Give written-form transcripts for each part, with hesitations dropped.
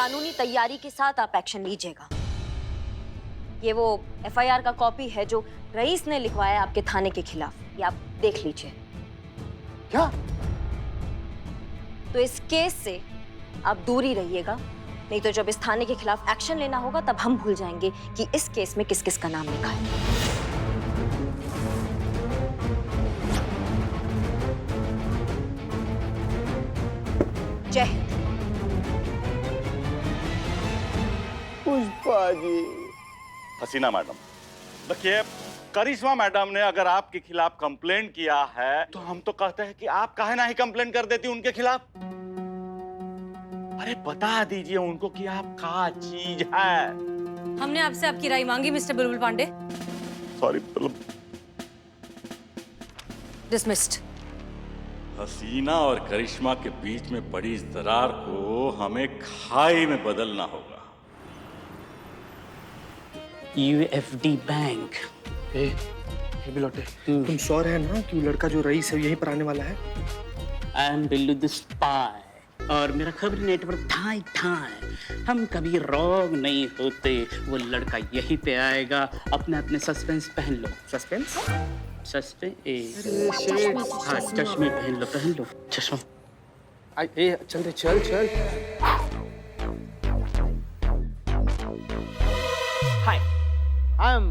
कानूनी तैयारी के साथ आप एक्शन लीजिएगा। ये वो एफआईआर का कॉपी है जो रईस ने लिखवाया आपके थाने के खिलाफ, ये आप देख लीजिए। क्या? तो इस केस से आप दूर ही रहिएगा, नहीं तो जब इस थाने के खिलाफ एक्शन लेना होगा तब हम भूल जाएंगे कि इस केस में किस किस का नाम लिखा है। जय हिंद। पुष्पा जी। हसीना मैडम, देखिए करिश्मा मैडम ने अगर आपके खिलाफ कंप्लेंट किया है तो हम तो कहते हैं कि आप काहे ना ही कंप्लेंट कर देती उनके खिलाफ। अरे बता दीजिए उनको कि आप क्या चीज है। हमने आपसे आपकी राय मांगी मिस्टर बुलबुल पांडे। सॉरी। डिसमिस्ड। हसीना और करिश्मा के बीच में पड़ी इस दरार को हमें खाई में बदलना होगा। UFD bank. ए बिलोटे, तुम श्योर है ना कि वो लड़का जो रईस है यहीं पर आने वाला है? I am Billu the spy और मेरा खबरी नेटवर्क ठाई ठाई। हम कभी रॉन्ग नहीं होते। वो लड़का यहीं पे आएगा। अपने अपने सस्पेंस पहन लो। सस्पेंस? सस्पेंस। शेड। हाँ चश्मे पहन लो चश्मा। ए चल रे, चल चल। Hi, I am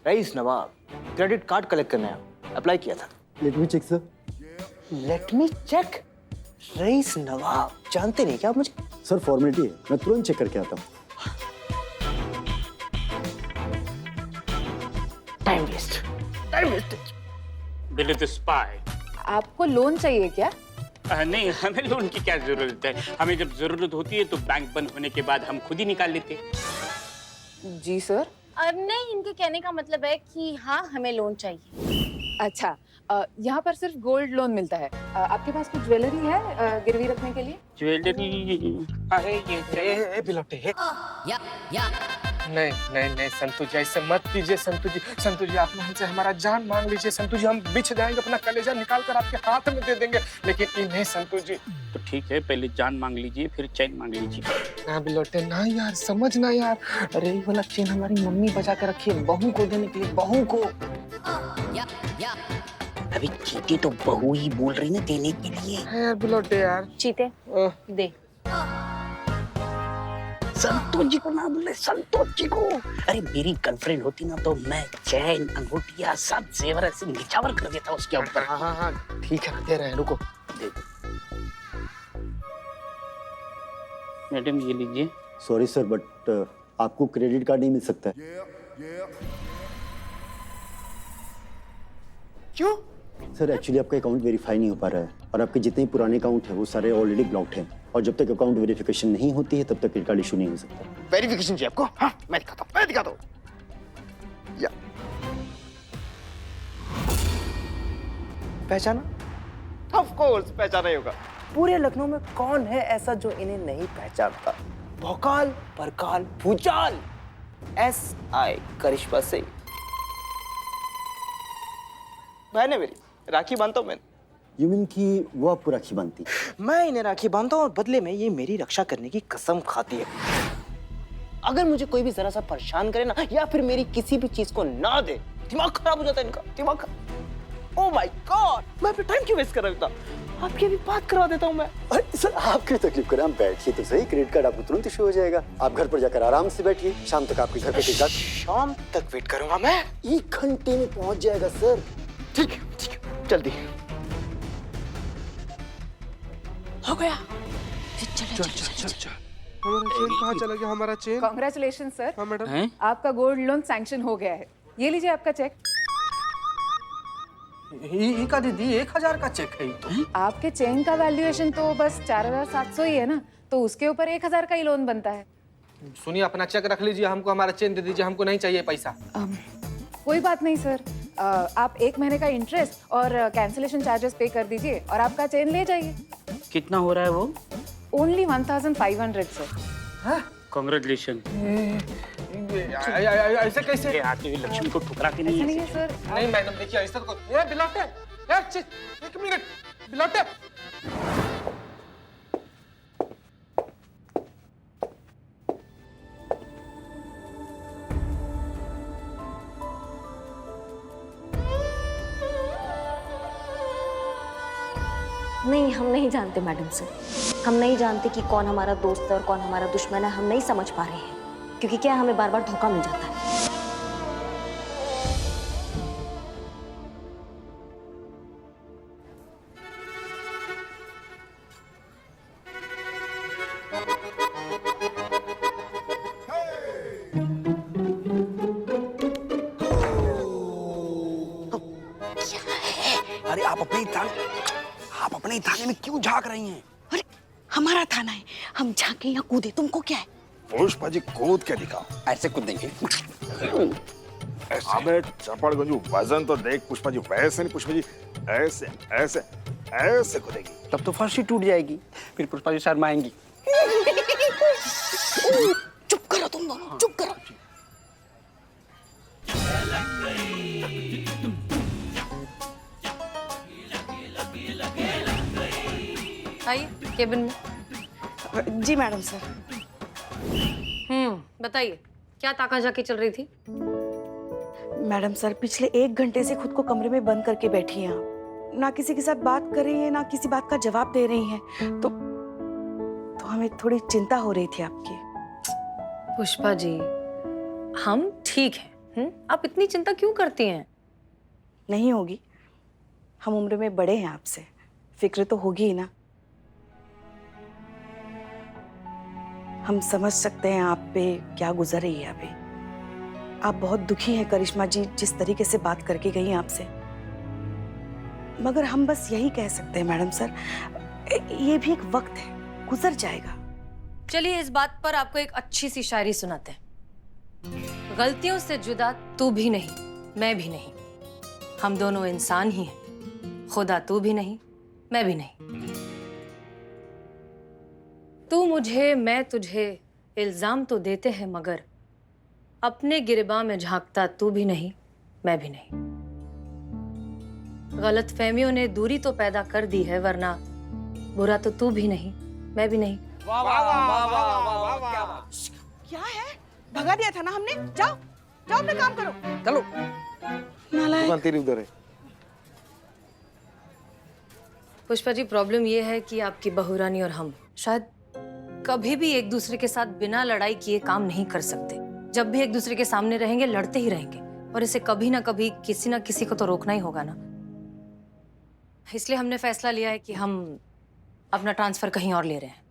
Raees Nawab. Credit card collect करने आया, अप्लाई किया था। Let me check sir. Let me check. Raees Nawab जानते नहीं क्या आप मुझे? सर फॉर्मेलिटी है, मैं तुरंत चेक करके आता हूँ। Time waste. Billu the spy. आपको लोन चाहिए क्या? नहीं, हमें लोन की क्या जरूरत है। हमें जब जरूरत होती है तो बैंक बंद होने के बाद हम खुद ही निकाल लेते। जी सर। नहीं, इनके कहने का मतलब है कि हाँ हमें लोन चाहिए। अच्छा, यहाँ पर सिर्फ गोल्ड लोन मिलता है। आपके पास कुछ ज्वेलरी है गिरवी रखने के लिए? ज्वेलरी है ये। ए बिलोटे, नहीं संतु जी, ऐसे मत कीजिए संतु जी। संतु जी, आप हमसे हमारा जान मांग लीजिए संतु जी। हम बिछ जाएंगे, अपना कलेजा निकाल कर आपके हाथ में दे देंगे, लेकिन ये नहीं संतु जी। तो ठीक है, पहले जान मांग लीजिए फिर चैन मांग लीजिए। ना बिलोटे ना यार, समझ ना यार। अरे ये वाला चेन हमारी मम्मी बचा के रखी है बहू को देने के लिए, बहू को। अभी चीते तो बहू ही बोल रही ना देने के लिए। है यार बिलोटे यार। चीते दे। संतोष जी को ना बोले, संतोष जी को। अरे मेरी गर्लफ्रेंड होती ना तो मैं चैन अंगूठिया सब जेवर ऐसे निछावर कर देता उसके ऊपर। हाँ ठीक है, दे रहे हैं, रुको। दे दो। मैडम ये लीजिए। सॉरी सर बट आपको क्रेडिट कार्ड नहीं मिल सकता है। क्यों? सर एक्चुअली आपका अकाउंट वेरीफाई नहीं हो पा रहा है और आपके जितने पुराने अकाउंट है वो सारे ऑलरेडी ब्लॉक्ड हैं और जब तक अकाउंट वेरिफिकेशन नहीं होती है तब तक क्रेडिट कार्ड इशू नहीं हो सकता। वेरिफिकेशन चाहिए आपको? हाँ मैं दिखाता हूँ। या पहचाना? ऑफ कोर्स पहचाना ही होगा। पूरे लखनऊ में कौन है ऐसा जो इन्हें नहीं पहचानता? भौकाल परकाल भूचाल SI करिश्मा सिंह। बहन है मेरी, राखी बांधता हूँ मैं। यू मीन कि वो आपको राखी बांधती? मैं इन्हें राखी बांधता हूँ और बदले में ये मेरी रक्षा करने की कसम खाती है। अगर मुझे कोई भी जरा सा परेशान करे ना या फिर मेरी किसी भी चीज को ना दे, दिमाग खराब हो जाता है इनका, दिमाग खराब। ओह माय गॉड, मैं अपना टाइम क्यों वेस्ट कर रहा था? आपकी अभी बात करवा देता हूँ मैं। अरे सर आप क्यों तकलीफ करें, हम बैठिए तो सही, क्रेडिट कार्ड आपको तुरंत इशू हो जाएगा। आप घर पर जाकर आराम से बैठिए, शाम तक आपके घर पे क्रेडिट कार्ड। शाम तक वेट करूंगा मैं? 1 घंटे में पहुंच जाएगा सर। ठीक है, जल्दी हो गया। चल। हमारा चेन कहाँ चला गया? हमारा चेन। Congratulation sir. हाँ मैडम। आपका गोल्ड लोन सैंक्शन हो गया है। ये लीजिए आपका चेक। ये का दीदी 1000 का चेक है तो। आपके चेन का वैल्यूएशन तो बस 4700 ही है ना, तो उसके ऊपर 1000 का ही लोन बनता है। सुनिए अपना चेक रख लीजिए, हमको हमारा चेन दे दीजिए, हमको नहीं चाहिए पैसा। कोई बात नहीं सर, आप 1 महीने का इंटरेस्ट और कैंसिलेशन चार्जेस पे कर दीजिए और आपका चेन ले जाइए। कितना हो रहा है वो? Only 1500 sir. कांग्रेचुलेशन। ऐसे कैसे? आते हुए लक्ष्मी को ठुकरा के नहीं नहीं है सर। नहीं मैडम देखिए ऐसा तो। ये बिलोटे, एक मिनट बिलोटे। नहीं, हम नहीं जानते मैडम सर। हम नहीं जानते कि कौन हमारा दोस्त है और कौन हमारा दुश्मन है। हम नहीं समझ पा रहे हैं क्योंकि क्या हमें बार बार धोखा मिल जाता है। अरे आप अपने ही थाने में क्यों झांक रही हैं? अरे हमारा थाना है, हम झांके या कूदे, तुमको क्या है? पुष्पा जी कूद के दिखाओ। ऐसे कूदेंगे। अबे चपड़गंजू, वजन तो देख पुष्पा जी। वैसे नहीं पुष्पा जी, ऐसे ऐसे ऐसे कूदेगी। तब तो फर्श ही टूट जाएगी, फिर पुष्पा जी शर्माएंगी। चुप करो तुम दोनों, चुप करो। आइए केबिन में। जी मैडम सर। बताइए क्या ताका झाकी चल रही थी? मैडम सर, पिछले 1 घंटे से खुद को कमरे में बंद करके बैठी हैं आप। ना किसी के साथ बात कर रही हैं, ना किसी बात का जवाब दे रही हैं। तो हमें थोड़ी चिंता हो रही थी आपकी। पुष्पा जी, हम ठीक हैं। आप इतनी चिंता क्यों करती हैं? नहीं होगी, हम उम्र में बड़े हैं आपसे, फिक्र तो होगी ही ना। हम समझ सकते हैं आप पे क्या गुजर रही है अभी। आप बहुत दुखी हैं करिश्मा जी, जिस तरीके से बात करके गई हैं आपसे। मगर हम बस यही कह सकते हैं मैडम सर, ये भी एक वक्त है, गुजर जाएगा। चलिए इस बात पर आपको एक अच्छी सी शायरी सुनाते हैं। गलतियों से जुदा तू भी नहीं, मैं भी नहीं, हम दोनों इंसान ही हैं। खुदा तू भी नहीं, मैं भी नहीं। तू मुझे, मैं तुझे इल्जाम तो देते हैं, मगर अपने गिरबां में झांकता तू भी नहीं, मैं भी नहीं। गलतफहमियों ने दूरी तो पैदा कर दी है, वरना बुरा तो तू भी नहीं, मैं भी नहीं। वाह वाह वाह वाह वाह वाह, क्या बात। क्या है? भगा दिया था ना हमने। जाओ जाओ अपना काम करो। चलो। नालायक। तेरी उधर है। पुष्पा जी, प्रॉब्लम ये है कि आपकी बहू रानी और हम शायद कभी भी एक दूसरे के साथ बिना लड़ाई किए काम नहीं कर सकते। जब भी एक दूसरे के सामने रहेंगे, लड़ते ही रहेंगे, और इसे कभी ना कभी किसी ना किसी को तो रोकना ही होगा ना। इसलिए हमने फैसला लिया है कि हम अपना ट्रांसफर कहीं और ले रहे हैं,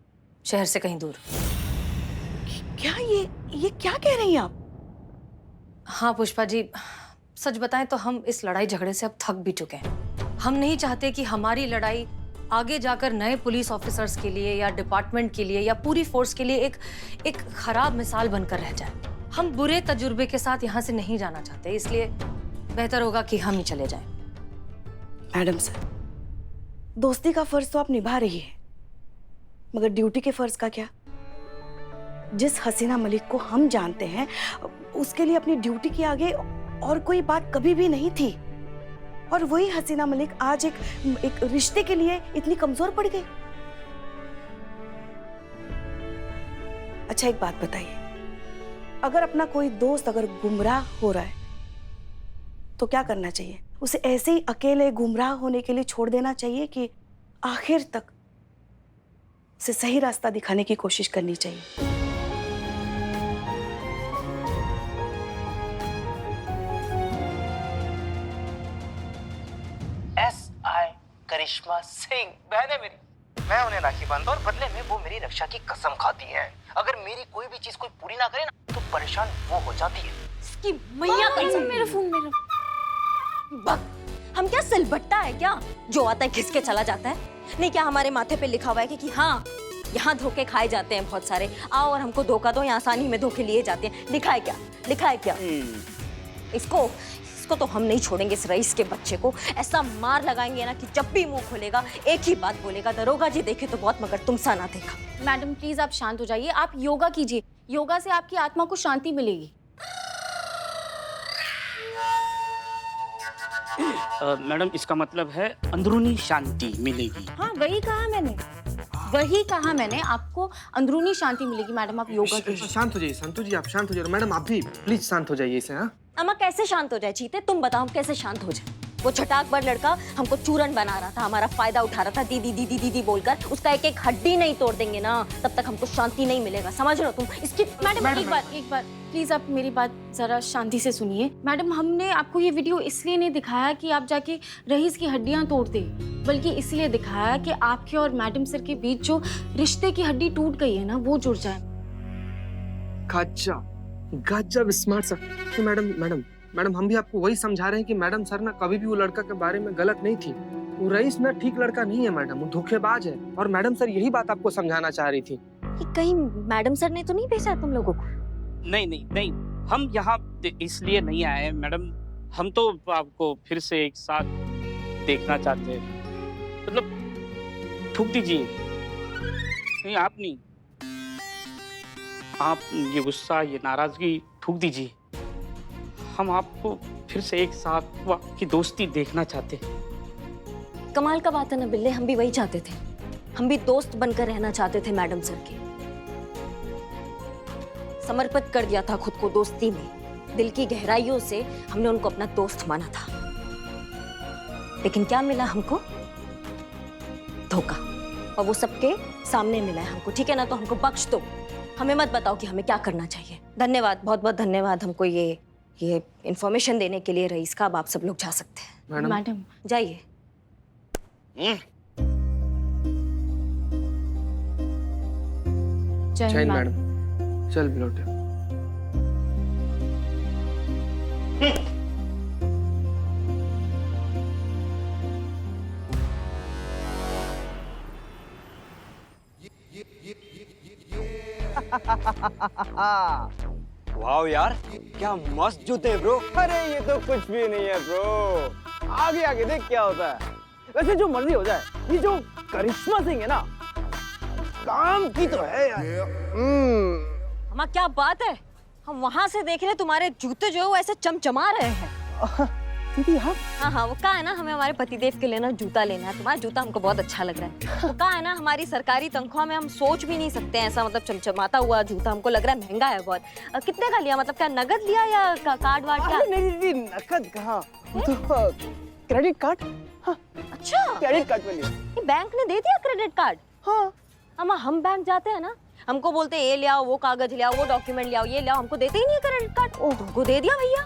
शहर से कहीं दूर। क्या ये क्या कह रही हैं आप? हाँ पुष्पा जी, सच बताएं तो हम इस लड़ाई झगड़े से अब थक भी चुके हैं। हम नहीं चाहते कि हमारी लड़ाई आगे जाकर नए पुलिस ऑफिसर्स के लिए या डिपार्टमेंट के लिए या पूरी फोर्स के लिए एक खराब मिसाल बनकर रह जाए। हम बुरे तजुर्बे के साथ यहाँ से नहीं जाना चाहते, इसलिए बेहतर होगा कि हम ही चले जाएं। मैडम सर, दोस्ती का फर्ज तो आप निभा रही है, मगर ड्यूटी के फर्ज का क्या? जिस हसीना मलिक को हम जानते हैं, उसके लिए अपनी ड्यूटी के आगे और कोई बात कभी भी नहीं थी। और वही हसीना मलिक आज एक रिश्ते के लिए इतनी कमजोर पड़ गई। अच्छा एक बात बताइए, अगर अपना कोई दोस्त अगर गुमराह हो रहा है तो क्या करना चाहिए? उसे ऐसे ही अकेले गुमराह होने के लिए छोड़ देना चाहिए कि आखिर तक उसे सही रास्ता दिखाने की कोशिश करनी चाहिए? SI करिश्मा सिंह बहन है मेरी। मैं उन्हें राखी बांधता और बदले में वो मेरी रक्षा की कसम खाती है। अगर मेरी कोई भी चीज कोई पूरी ना करे ना, तो परेशान वो हो जाती है। इसकी मैया कसम। मेरा फोन मेरा। हम क्या सिलबट्टा है क्या जो आता है खिसके चला जाता है? नहीं, क्या हमारे माथे पे लिखा हुआ है कि हाँ यहाँ धोखे खाए जाते हैं बहुत सारे, आओ और हमको धोखा दो, यहाँ आसानी में धोखे लिए जाते हैं। लिखा है क्या? लिखा है क्या? इसको तो हम नहीं छोड़ेंगे। इस रईस के बच्चे को ऐसा मार लगाएंगे ना कि जब भी मुंह खोलेगा एक ही बात बोलेगा, दरोगा जी देखे तो बहुत मगर तुम सा ना देखा। मैडम प्लीज आप शांत हो जाइए, आप योगा कीजिए, योगा से आपकी आत्मा को शांति मिलेगी। मैडम इसका मतलब है अंदरूनी शांति मिलेगी। हाँ वही कहा मैंने, आपको अंदरूनी शांति मिलेगी। मैडम आप योगा कीजिए। शांत हो जाइए संतु जी, आप शांत हो जाइए। मैडम आप भी प्लीज शांत हो जाइए इसे। हाँ अम्मा कैसे शांत हो जाए? चीते तुम बताओ कैसे शांत हो जाए? वो छटाकभर लड़का हमको चूरन बना रहा था, हमारा फायदा उठा रहा था, दीदी दीदी दीदी बोलकर। उसका एक एक हड्डी नहीं तोड़ देंगे ना, तब तक हमको शांति नहीं मिलेगा, समझ रहे हो तुम? इसकी मैडम एक बार प्लीज आप मेरी बात जरा शांति से सुनिए। मैडम, हमने आपको ये वीडियो इसलिए नहीं दिखाया कि आप जाके रईस की हड्डियां तोड़ दे, बल्कि इसलिए दिखाया कि आपके और मैडम सर के बीच जो रिश्ते की हड्डी टूट गई है ना, वो जुड़ जाए। गजब स्मार्ट सर। तो मैडम हम भी आपको वही समझा रहे हैं कि मैडम सर ना कभी भी वो लड़का के बारे में गलत नहीं थी। वो रईस ना ठीक लड़का नहीं है मैडम, वो धोखेबाज है। और मैडम सर यही बात आपको समझाना चाह रही थी। कि कहीं मैडम सर ने तो नहीं भेजा तुम लोगों को? नहीं, हम यहाँ इसलिए नहीं आए हैं मैडम। हम तो आपको फिर से एक साथ देखना चाहते हैं। मतलब थूक दीजिए। नहीं, आप नहीं, आप ये गुस्सा, ये नाराजगी थूक दीजिए। हम आपको फिर से एक साथ वो आपकी दोस्ती देखना चाहते हैं। कमाल का बात है ना बिल्ले, हम भी वही चाहते थे। हम भी दोस्त बनकर रहना चाहते थे मैडम सर के। समर्पित कर दिया था खुद को दोस्ती में। दिल की गहराइयों से हमने उनको अपना दोस्त माना था। लेकिन क्या मिला हमको? धोखा। और वो सबके सामने मिला है हमको, ठीक है ना? तो हमको बख्श दो, हमें मत बताओ कि हमें क्या करना चाहिए। धन्यवाद, बहुत बहुत धन्यवाद हमको ये इंफॉर्मेशन देने के लिए रईस का। अब आप सब लोग जा सकते हैं। मैडम जाइए। जय मैडम। चल बिलोटे। वाह यार, क्या मस्त जूते हैं ब्रो। अरे ये तो कुछ भी नहीं है ब्रो, आगे आगे देख क्या होता है। वैसे जो मर्जी हो जाए, ये जो करिश्मा सिंह है ना, काम की तो है यार। हमारा क्या बात है, हम वहां से देख रहे तुम्हारे जूते जो है वो ऐसे चमचमा रहे हैं। दीदी हाँ, वो कहा है ना हमें हमारे पतिदेव के लिए ना जूता लेना है। तुम्हारा जूता हमको बहुत अच्छा लग रहा है। वो कहा है ना हमारी सरकारी तनख्वाह में हम सोच भी नहीं सकते हैं ऐसा मतलब चमचमाता हुआ जूता। हमको लग रहा है महंगा है बहुत। कितने का लिया, मतलब क्या नगद लिया या कार्ड वार्ड? क्या? नहीं दीदी, नकद कहाँ, तो क्रेडिट कार्ड। हाँ, अच्छा, क्रेडिट कार्ड पे लिया। बैंक ने दे दिया क्रेडिट कार्ड? हाँ, हम बैंक जाते हैं ना, हमको बोलते हैं ये ले आओ, वो कागज ले आओ, वो डॉक्यूमेंट ले आओ, ये ले आओ, हमको देते ही नहीं क्रेडिट कार्ड। तुमको दे दिया भैया।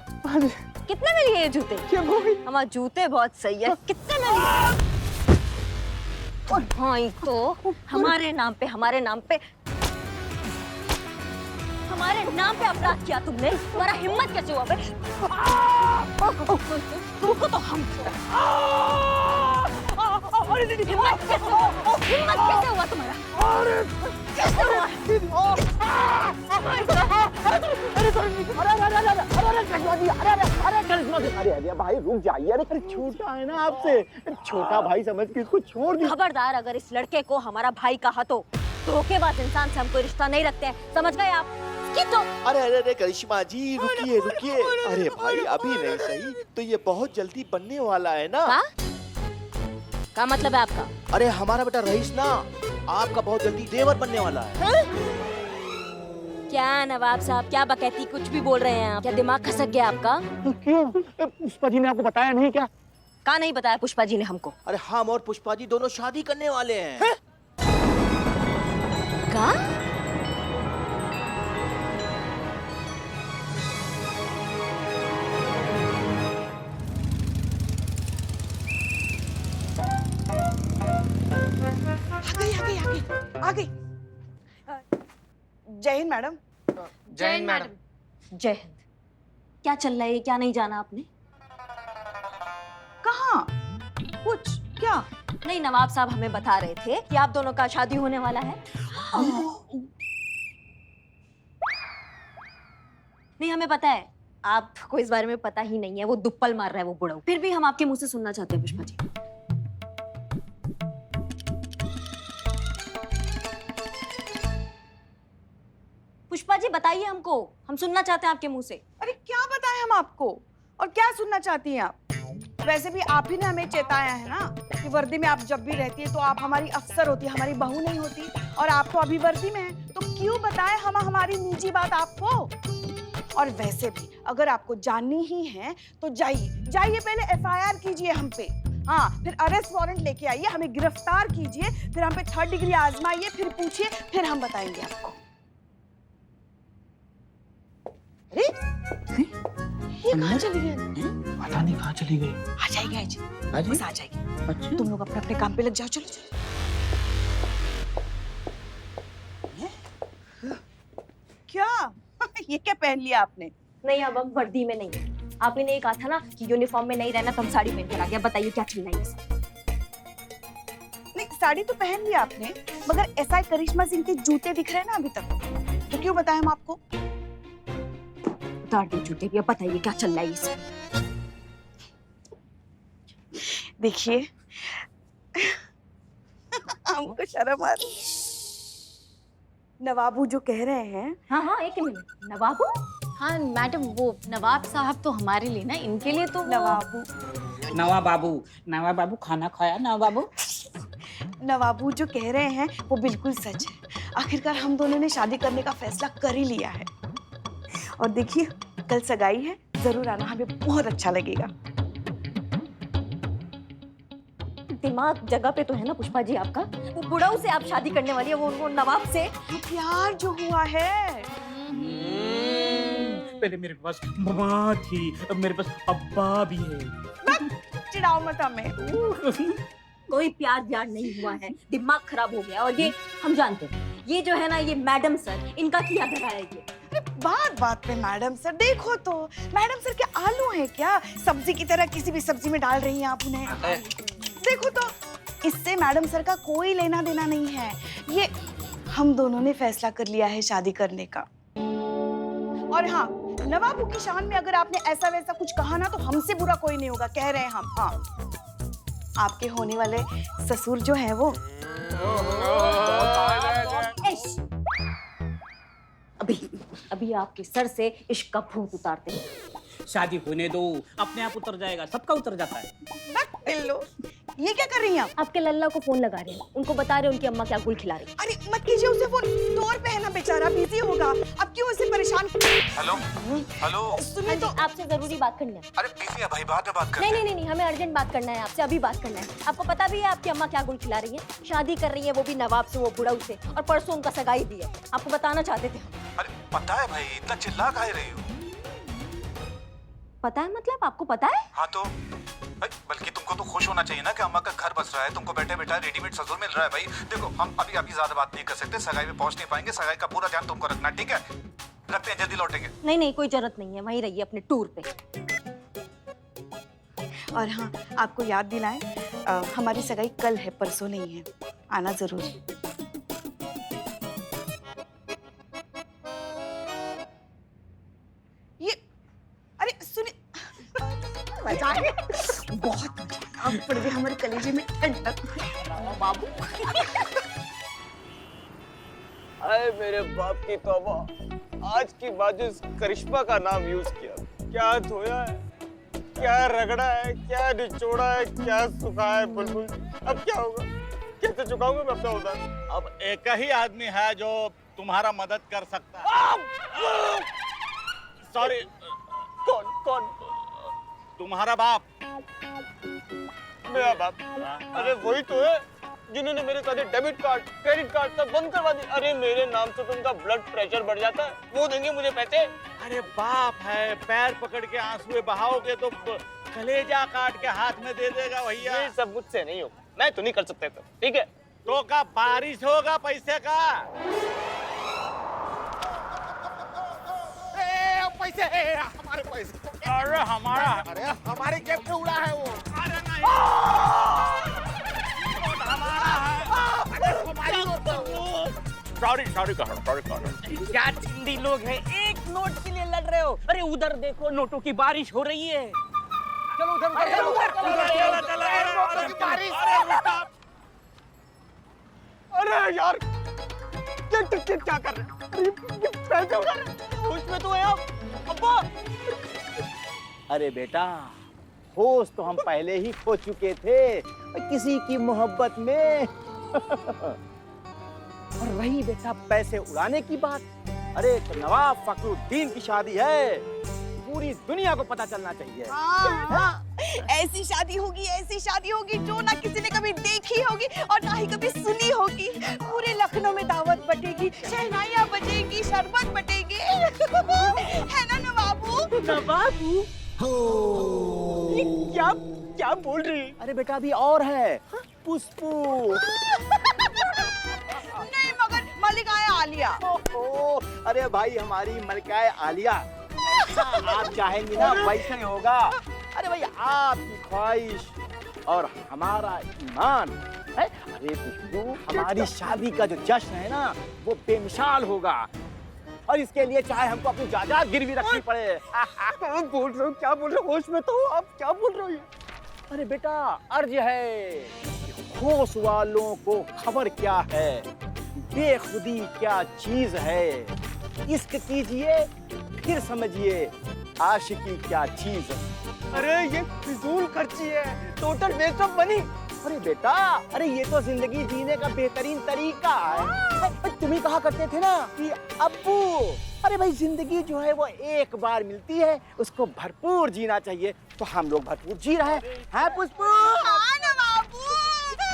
कितने में लिए ये जूते? हमारे जूते बहुत सही है। कितने में लिए? भाई तो हमारे नाम पे अपराध किया तुमने। तुम्हारा हिम्मत कैसे हुआ बे? तुमको तो हम हिम्मत कैसे हुआ तुम्हारा? कैसे हुआ? अरे भाई रुक जाइए। अरे छोटा है ना आपसे, छोटा भाई समझ के इसको छोड़ दिया। खबरदार, अगर इस लड़के को हमारा भाई कहा तो धोखेबाज इंसान से हमको रिश्ता नहीं रखते हैं, समझ गए आप? तो अरे करिश्मा जी रुकिए। अरे भाई अभी नहीं सही तो ये बहुत जल्दी बनने वाला है ना। क्या मतलब है आपका? अरे हमारा बेटा रईस ना आपका बहुत जल्दी देवर बनने वाला है। क्या नवाब साहब, क्या बकैती कुछ भी बोल रहे हैं आप? क्या दिमाग खसक गया आपका? क्यों? पुष्पा जी ने आपको बताया नहीं क्या? क्या नहीं बताया पुष्पा जी ने हमको? अरे हम और पुष्पा जी दोनों शादी करने वाले हैं। क्या? आ गई। जय हिंद मैडम। जय हिंद मैडम। जय हिंद। क्या चल रहा है, क्या नहीं जाना आपने? कहाँ? कुछ क्या? नहीं, नवाब साहब हमें बता रहे थे कि आप दोनों का शादी होने वाला है। नहीं, हमें पता है, आपको इस बारे में पता ही नहीं है। वो दुप्पल मार रहा है वो बुढ़ा। फिर भी हम आपके मुंह से सुनना चाहते हैं पुष्पा जी। पुष्पा जी बताइए हमको, हम सुनना चाहते हैं आपके मुंह से। अरे क्या बताएं हम आपको, और क्या सुनना चाहती हैं आप? वैसे भी आप ही ने हमें चेताया है ना कि वर्दी में आप जब भी रहती है तो आप हमारी अफसर होती है, हमारी बहू नहीं होती। और आप तो अभी वर्दी में हैं, तो क्यों बताएं हम हमारी निजी बात आपको। और वैसे भी अगर आपको जाननी ही है तो जाइए पहले एफआईआर कीजिए हम पे। हाँ, फिर अरेस्ट वारंट लेके आइए, हमें गिरफ्तार कीजिए, फिर हम पे 3rd डिग्री आजमाइए, फिर पूछिए, फिर हम बताएंगे आपको। अरे ये कहाँ चली गई? पता नहीं कहाँ चली गई। आ जाएगी आज, बस आ जाएगी। अच्छा। तुम लोग अपने अपने काम पे लग जाओ, चलो चलो। क्या ये क्या पहन लिया आपने? नहीं, अब हम वर्दी में नहीं है। आप ही ने ये कहा था ना कि यूनिफॉर्म में नहीं रहना, तो हम साड़ी पहन कर आ गया। बताइए क्या चल रहा है इसमें? नहीं, साड़ी तो पहन लिया आपने, मगर एसआई करिश्मा सिंह के जूते दिख रहे हैं ना अभी तक, तो क्यों बताएं हम आपको? उतार दो जूते भी, अब बताइए क्या चल रहा है इसमें? देखिए हमको शर्म आ रही। नवाबू जो कह रहे हैं। हाँ हाँ, एक मिनट। नवाबू? हाँ मैडम, वो नवाब साहब तो हमारे लिए ना, इनके लिए तो नवाब बाबू खाना खाया नवाबू जो कह रहे हैं वो बिल्कुल सच है। आखिरकार हम दोनों ने शादी करने का फैसला कर ही लिया है। और देखिए कल सगाई है, जरूर आना, हमें बहुत अच्छा लगेगा। दिमाग जगह पे तो है ना पुष्पा जी आपका? वो बुढ़ाऊ से आप शादी करने वाली है, वो नवाब से? वो प्यार जो हुआ है। पहले मेरे पास माँ थी, अब मेरे पास अब्बा भी है। चिढ़ाओ मत हमें। कोई प्यार व्यार नहीं हुआ है, दिमाग खराब हो गया। और ये हम जानते हैं, ये जो है ना, ये मैडम सर, इनका किया धरा है ये। अरे बात पे मैडम सर, देखो तो मैडम सर के आलू हैं क्या? सब्जी की तरह किसी भी सब्जी में डाल रही हैं आप उन्हें। देखो तो, इससे मैडम सर का कोई लेना देना नहीं है। ये हम दोनों ने फैसला कर लिया है शादी करने का। और हाँ, नवाबू की शान में अगर आपने ऐसा वैसा कुछ कहा ना, तो हमसे बुरा कोई नहीं होगा, कह रहे हैं हम। हाँ, आपके होने वाले ससुर जो हैं वो। अभी आपके सर से इश्क का भूत उतारते हैं। शादी होने दो, अपने आप उतर जाएगा, सबका उतर जाता है। लो, ये क्या कर रही हैं आप? आपके लल्ला को फोन लगा रहे हैं, उनको बता रहे हैं उनकी अम्मा क्या गुल खिला रही है। अरे मत कीजिए उसे फोन, दौर पे है ना बेचारा, बिजी होगा। अब क्यों उसे परेशान? हेलो सुनिए तो, आपसे जरूरी बात करनी है। अरे बिजी है भाई, बाद में बात नहीं नहीं नहीं, हमें अर्जेंट बात करना है आपसे, अभी बात करना है। आपको पता भी है आपकी अम्मा क्या गुल खिला रही है? शादी कर रही है, वो भी नवाब से, वो बुढ़ाऊ से, और परसों उनका सगाई भी है। आपको बताना चाहते थे। अरे पता है भाई, इतना चिल्ला काहे रही हो? पता है मतलब? आपको पता है? हाँ तो भाई, बल्कि तुमको तो खुश होना चाहिए ना कि अम्मा का घर बस रहा है, तुमको बैठे बैठा रेडीमेड ससुर मिल रहा है। भाई देखो, हम अभी ज्यादा बात नहीं कर सकते, सगाई में पहुंच नहीं पाएंगे, सगाई का पूरा ध्यान तुमको रखना, ठीक है? रखते हैं, जल्दी लौटेंगे। नहीं नहीं, कोई जरूरत नहीं है, वहीं रहिए अपने टूर पे। और हाँ, आपको याद दिलाएं, हमारी सगाई कल है, परसों नहीं है, आना जरूर। ये अरे सुनिए, मजा आ गया, बहुत मजा। अब पड़ गई हमारे कलेजे में ठंडक। बाबू अरे मेरे बाप की तौबा, आज की बात जो इस करिश्मा का नाम यूज किया, क्या धोया है, क्या रगड़ा है, क्या निचोड़ा है, क्या सुखा है बुलबुल। अब क्या होगा? कैसे चुकाऊंगा मैं अपना उधार? अब एक ही आदमी है जो तुम्हारा मदद कर सकता है। सॉरी। कौन? तुम्हारा बाप। मेरा बाप? अरे वही तो है जिन्होंने मेरे सारे डेबिट कार्ड, क्रेडिट कार्ड सब बंद करवा दिए। अरे मेरे नाम से तो उनका ब्लड प्रेशर बढ़ जाता है, वो देंगे मुझे पैसे? अरे बाप है, पैर पकड़ के आंसुए बहाओगे तो कलेजा काट के हाथ में दे देगा भैया। ये सब मुझसे नहीं होगा, मैं तो नहीं कर सकता था, ठीक है? तो का बारिश होगा पैसे का। पैसे हमारे पैसे। अरे हमारा, अरे हमारे जेब में उड़ा है वो। अरे नहीं, सॉरी कहो। क्या चिंदी लोग हैं, एक नोट के लिए लड़ रहे हो? अरे उधर देखो, नोटों की बारिश हो रही है। चलो उधर अरे यार, क्या कर रहे हैं? पैसे उड़ा रहे हैं। उसमें तो है आप अब्बा। अरे बेटा, होश तो हम पहले ही खो चुके थे किसी की मोहब्बत में। और रही बेटा पैसे उड़ाने की बात, अरे तो नवाब फखरुद्दीन की शादी है, पूरी दुनिया को पता चलना चाहिए। हाँ, ऐसी शादी होगी जो ना किसी ने कभी देखी होगी और ना ही कभी सुनी होगी। पूरे लखनऊ में दावत बटेगी, शहनाइयाँ बजेगी, शरबत बटेगी, है ना नवाबू? नवाबू? ये क्या बोल रही? अरे बेटा अभी और है, पुष्पू। नहीं मगर मलिकाए आलिया। अरे भाई हमारी मलिकाए आलिया, आप चाहेंगी ना वैसे ही होगा। अरे भाई आपकी ख्वाहिश और हमारा ईमान है। अरे पुष्पू, हमारी शादी का जो जश्न है ना वो बेमिसाल होगा, और इसके लिए चाहे हमको अपनी जायदाद गिरवी रखनी पड़े। बोल रहे हो, क्या बोल रहे हो? होश में तो हो आप, क्या बोल रहे हो? अरे बेटा अर्ज है कि होश वालों को खबर क्या है, बेखुदी क्या चीज है। इश्क कीजिए फिर समझिए आशिकी क्या चीज है। अरे ये फिजूल खर्ची है, टोटल वेस्ट ऑफ मनी। अरे बेटा, अरे ये तो जिंदगी जीने का बेहतरीन तरीका है। तुम ही कहा करते थे ना कि अब्बू, अरे भाई जिंदगी जो है वो एक बार मिलती है, उसको भरपूर जीना चाहिए। तो हम लोग भरपूर जी रहे हैं पुष्पू।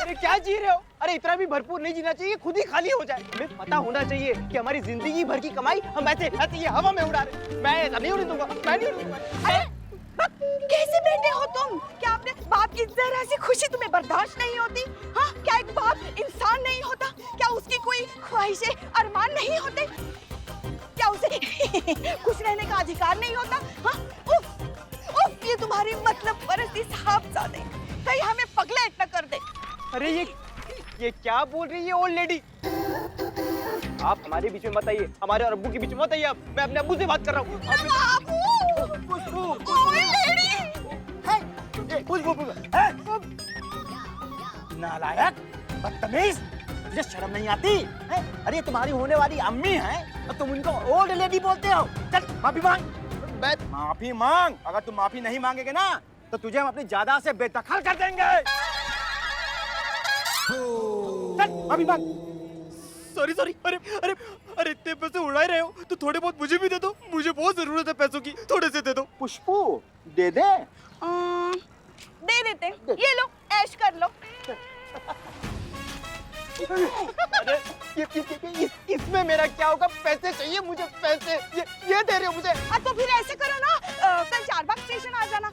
अरे क्या जी रहे हो? अरे इतना भी भरपूर नहीं जीना चाहिए, खुद ही खाली हो जाए। हमें पता होना चाहिए कि हमारी जिंदगी भर की कमाई हम ऐसे ये हवा में उड़ा रहे। मैं ऐसा नहीं उड़ने दूंगा, मैं नहीं उड़ने दूंगा। कैसे बेटे हो तुम? क्या अपने बाप की जरा सी खुशी तुम्हें बर्दाश्त नहीं होती? हाँ, क्या एक बाप इंसान नहीं होता? क्या उसकी कोई ख्वाहिशें अरमान नहीं होते? क्या उसे खुश रहने का अधिकार नहीं होता? हाँ, उफ, उफ, ये तुम्हारी मतलब परस्ती साहबजादे कहीं हमें पगलेट न कर दे। अरे ये क्या बोल रही है ओल्ड लेडी? आप हमारे बीच में मत आइए, हमारे और अब्बू के बीच में मत आइए। आप, मैं अपने अब्बू से बात कर रहा हूँ। नालायक, बदतमीज, तुझे शर्म नहीं आती है? अरे तुम्हारी होने वाली अम्मी हैं और तुम उनको ओल्ड लेडी बोलते हो। चल माफी मांग। माफी मांग। अगर तुम माफी नहीं मांगेगे ना तो तुझे हम अपनी जायदाद से बेदखल कर देंगे। चल माफी मांग। सॉरी अरे इतने पैसे उड़ा रहे हो तो थोड़े बहुत मुझे भी दे दो, मुझे बहुत जरूरत है पैसों की, थोड़े से दे दो। पुष्पू दे दे। दे देते, ये लो ऐश कर लो। अरे इसमें मेरा क्या होगा? पैसे चाहिए मुझे, पैसे। ये दे रहे हो मुझे? तो फिर ऐसे करो ना, कल चारबाग स्टेशन आ जाना,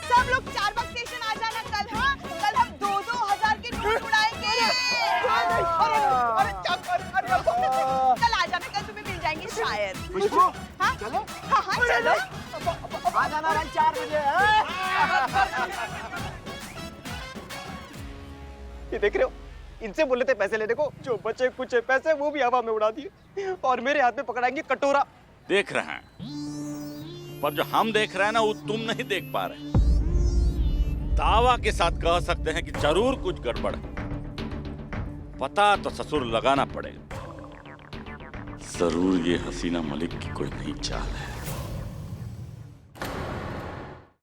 सब लोग चारबाग स्टेशन आ जाना कल। हाँ, कल हम 2-2 के नोट उड़ाएंगे। अरे क्या कर? कल आ जाना, कल तुम्हें मिल जाएंगे शायद। हाँ चलो, हाँ चलो, आ जाना भाई 4 बजे। ये देख रहे हो, इनसे बोले थे पैसे लेने को, जो बचे कुछ पैसे वो भी हवा में उड़ा दिए और मेरे हाथ में पकड़ाएंगे कटोरा। देख रहे हैं, पर जो हम देख रहे हैं ना वो तुम नहीं देख पा रहे। दावा के साथ कह सकते हैं कि जरूर कुछ गड़बड़ है। पता तो ससुर लगाना पड़ेगा। जरूर ये हसीना मलिक की कोई नई चाल है।